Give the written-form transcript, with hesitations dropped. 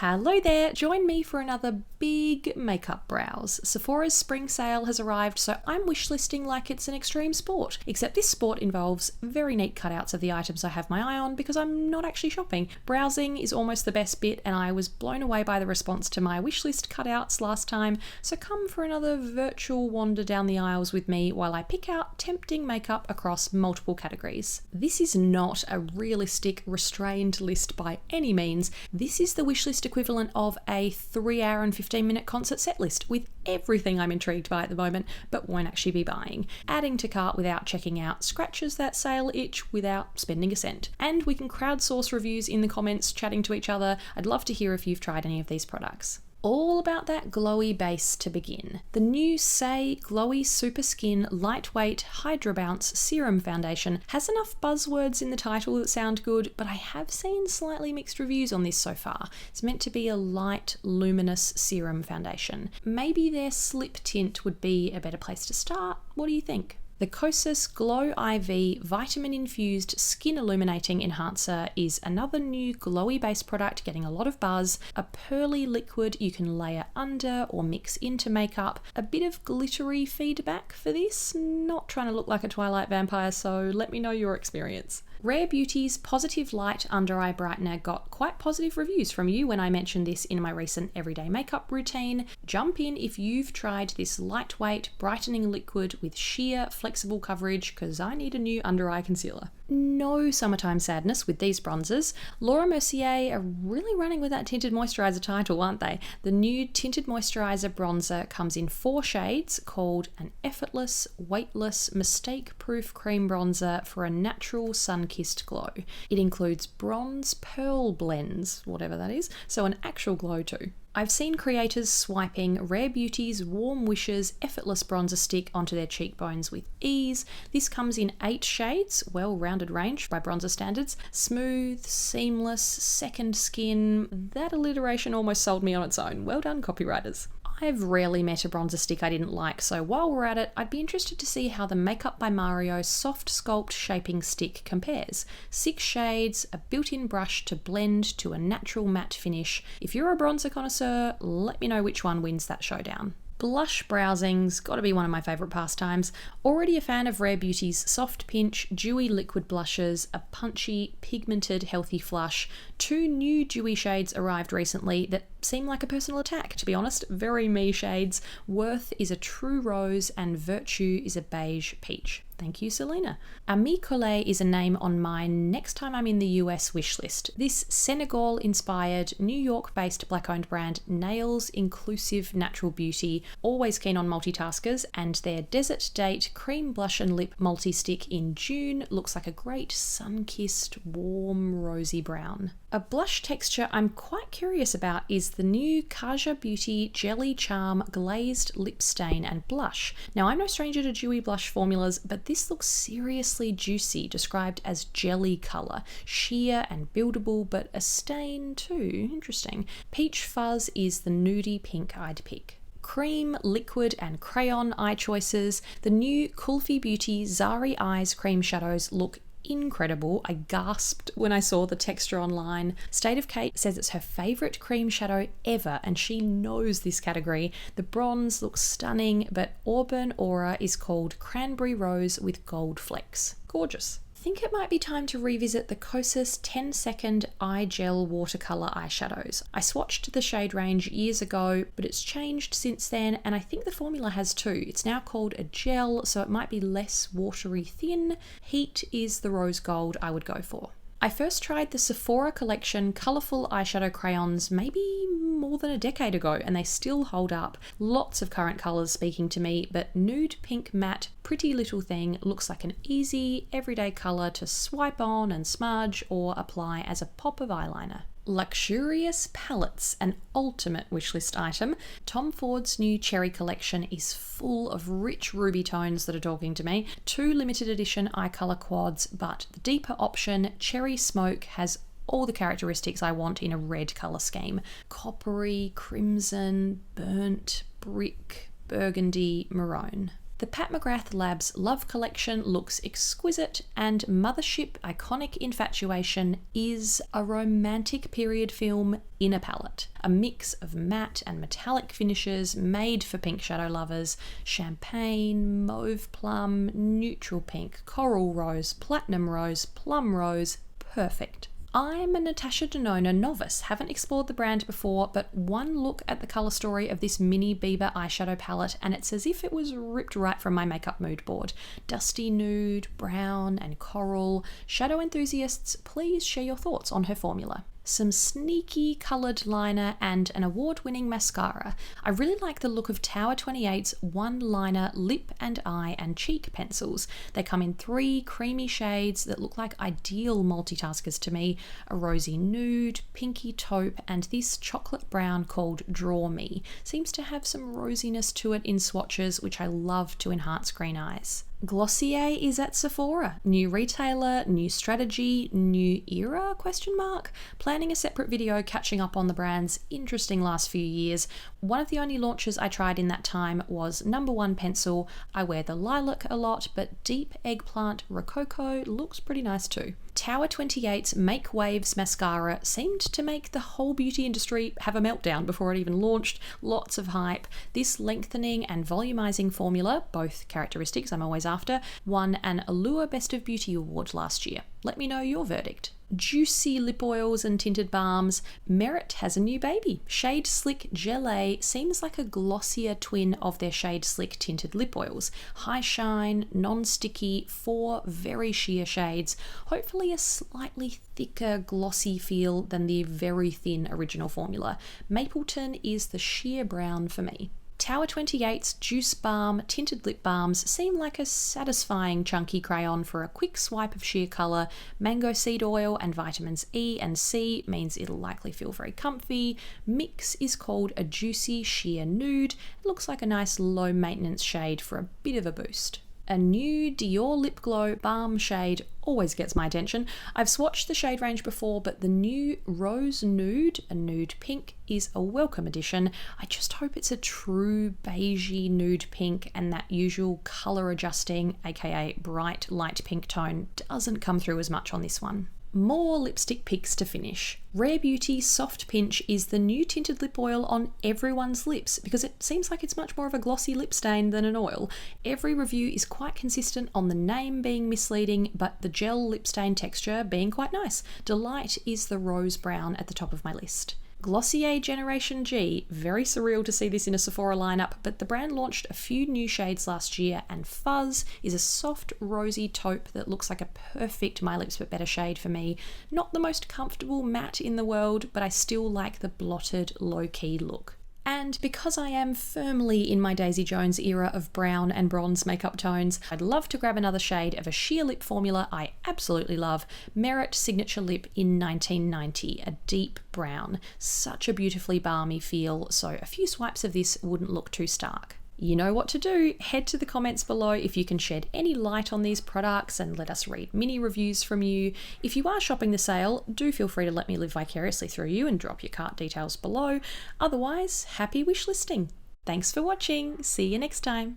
Hello there, join me for another big makeup browse. Sephora's spring sale has arrived, so I'm wishlisting like it's an extreme sport. Except this sport involves very neat cutouts of the items I have my eye on because I'm not actually shopping. Browsing is almost the best bit, and I was blown away by the response to my wishlist cutouts last time, so come for another virtual wander down the aisles with me while I pick out tempting makeup across multiple categories. This is not a realistic, restrained list by any means. This is the wishlist equivalent of a 3-hour and 15-minute concert set list with everything I'm intrigued by at the moment but won't actually be buying. Adding to cart without checking out scratches that sale itch without spending a cent. And we can crowdsource reviews in the comments, chatting to each other. I'd love to hear if you've tried any of these products. All about that glowy base to begin. The new Say Glowy Super Skin Lightweight Hydra Bounce Serum Foundation has enough buzzwords in the title that sound good, but I have seen slightly mixed reviews on this so far. It's meant to be a light, luminous serum foundation. Maybe their slip tint would be a better place to start. What do you think? The Kosas Glow IV Vitamin Infused Skin Illuminating Enhancer is another new glowy base product getting a lot of buzz, a pearly liquid you can layer under or mix into makeup, a bit of glittery feedback for this, not trying to look like a Twilight vampire, so let me know your experience. Rare Beauty's Positive Light Under Eye Brightener got quite positive reviews from you when I mentioned this in my recent everyday makeup routine. Jump in if you've tried this lightweight brightening liquid with sheer flexible coverage, because I need a new under eye concealer. No summertime sadness with these bronzers. Laura Mercier are really running with that tinted moisturiser title, aren't they? The new tinted moisturiser bronzer comes in 4 shades called an effortless, weightless, mistake-proof cream bronzer for a natural sun-kissed glow. It includes bronze pearl blends, whatever that is, so an actual glow too. I've seen creators swiping Rare Beauty's Warm Wishes Effortless Bronzer Stick onto their cheekbones with ease. This comes in 8 shades, well-rounded range by bronzer standards. Smooth, seamless, second skin. That alliteration almost sold me on its own. Well done, copywriters. I've rarely met a bronzer stick I didn't like, so while we're at it, I'd be interested to see how the Makeup by Mario Soft Sculpt Shaping Stick compares. 6 shades, a built-in brush to blend to a natural matte finish. If you're a bronzer connoisseur, let me know which one wins that showdown. Blush browsing's gotta be one of my favourite pastimes. Already a fan of Rare Beauty's Soft Pinch Dewy Liquid Blushes, a punchy, pigmented, healthy flush. 2 new dewy shades arrived recently that seem like a personal attack, to be honest. Very me shades. Worth is a true rose and Virtue is a beige peach. Thank you, Selena. Ami Collet is a name on my next time I'm in the US wishlist. This Senegal-inspired, New York-based black-owned brand nails inclusive natural beauty, always keen on multitaskers, and their Desert Date Cream Blush and Lip Multi-Stick in June looks like a great sun-kissed, warm, rosy brown. A blush texture I'm quite curious about is the new Kaja Beauty Jelly Charm Glazed Lip Stain and Blush. Now, I'm no stranger to dewy blush formulas, but this looks seriously juicy, described as jelly colour. Sheer and buildable, but a stain too. Interesting. Peach Fuzz is the nudie pink I'd pick. Cream, liquid and crayon eye choices. The new Kulfi Beauty Zari Eyes Cream Shadows look incredible. I gasped when I saw the texture online. State of Kate says it's her favourite cream shadow ever, and she knows this category. The bronze looks stunning, but Auburn Aura is called Cranberry Rose with gold flecks. Gorgeous. I think it might be time to revisit the Kosas 10-second eye gel watercolour eyeshadows. I swatched the shade range years ago, but it's changed since then, and I think the formula has too. It's now called a gel, so it might be less watery thin. Heat is the rose gold I would go for. I first tried the Sephora collection colourful eyeshadow crayons maybe more than a decade ago, and they still hold up. Lots of current colours speaking to me, but nude pink matte Pretty Little Thing looks like an easy, everyday colour to swipe on and smudge or apply as a pop of eyeliner. Luxurious palettes, an ultimate wishlist item. Tom Ford's new Cherry collection is full of rich ruby tones that are talking to me. 2 limited edition eye colour quads, but the deeper option, Cherry Smoke, has all the characteristics I want in a red colour scheme. Coppery, crimson, burnt, brick, burgundy, maroon. The Pat McGrath Labs Love Collection looks exquisite, and Mothership Iconic Infatuation is a romantic period film in a palette. A mix of matte and metallic finishes made for pink shadow lovers: champagne, mauve plum, neutral pink, coral rose, platinum rose, plum rose, perfect. I'm a Natasha Denona novice, haven't explored the brand before, but one look at the colour story of this mini Bieber eyeshadow palette and it's as if it was ripped right from my makeup mood board. Dusty nude, brown and coral. Shadow enthusiasts, please share your thoughts on her formula. Some sneaky coloured liner and an award-winning mascara. I really like the look of Tower 28's one-liner lip and eye and cheek pencils. They come in 3 creamy shades that look like ideal multitaskers to me: a rosy nude, pinky taupe, and this chocolate brown called Draw Me. Seems to have some rosiness to it in swatches, which I love to enhance green eyes. Glossier is at Sephora. New retailer, new strategy, new era? Planning a separate video catching up on the brand's interesting last few years. One of the only launches I tried in that time was number 1 pencil. I wear the lilac a lot, but deep eggplant rococo looks pretty nice too. Tower 28's Make Waves mascara seemed to make the whole beauty industry have a meltdown before it even launched. Lots of hype. This lengthening and volumizing formula, both characteristics I'm always after, won an Allure Best of Beauty award last year. Let me know your verdict. Juicy lip oils and tinted balms. Merit has a new baby. Shade Slick Gelée seems like a glossier twin of their Shade Slick tinted lip oils. High shine, non-sticky, 4 very sheer shades. Hopefully a slightly thicker glossy feel than the very thin original formula. Mapleton is the sheer brown for me. Tower 28's Juice Balm tinted lip balms seem like a satisfying chunky crayon for a quick swipe of sheer colour. Mango seed oil and vitamins E and C means it'll likely feel very comfy. Mix is called a juicy sheer nude. It looks like a nice low maintenance shade for a bit of a boost. A new Dior Lip Glow Balm shade always gets my attention. I've swatched the shade range before, but the new Rose Nude, a nude pink, is a welcome addition. I just hope it's a true beigey nude pink and that usual colour adjusting, aka bright light pink tone doesn't come through as much on this one. More lipstick picks to finish. Rare Beauty Soft Pinch is the new tinted lip oil on everyone's lips because it seems like it's much more of a glossy lip stain than an oil. Every review is quite consistent on the name being misleading, but the gel lip stain texture being quite nice. Delight is the rose brown at the top of my list. Glossier Generation G, very surreal to see this in a Sephora lineup, but the brand launched a few new shades last year, and Fuzz is a soft rosy taupe that looks like a perfect My Lips But Better shade for me. Not the most comfortable matte in the world, but I still like the blotted low-key look. And because I am firmly in my Daisy Jones era of brown and bronze makeup tones, I'd love to grab another shade of a sheer lip formula I absolutely love. Merit Signature Lip in 1990, a deep brown. Such a beautifully balmy feel, so a few swipes of this wouldn't look too stark. You know what to do. Head to the comments below if you can shed any light on these products and let us read mini reviews from you. If you are shopping the sale, do feel free to let me live vicariously through you and drop your cart details below. Otherwise, happy wishlisting. Thanks for watching. See you next time.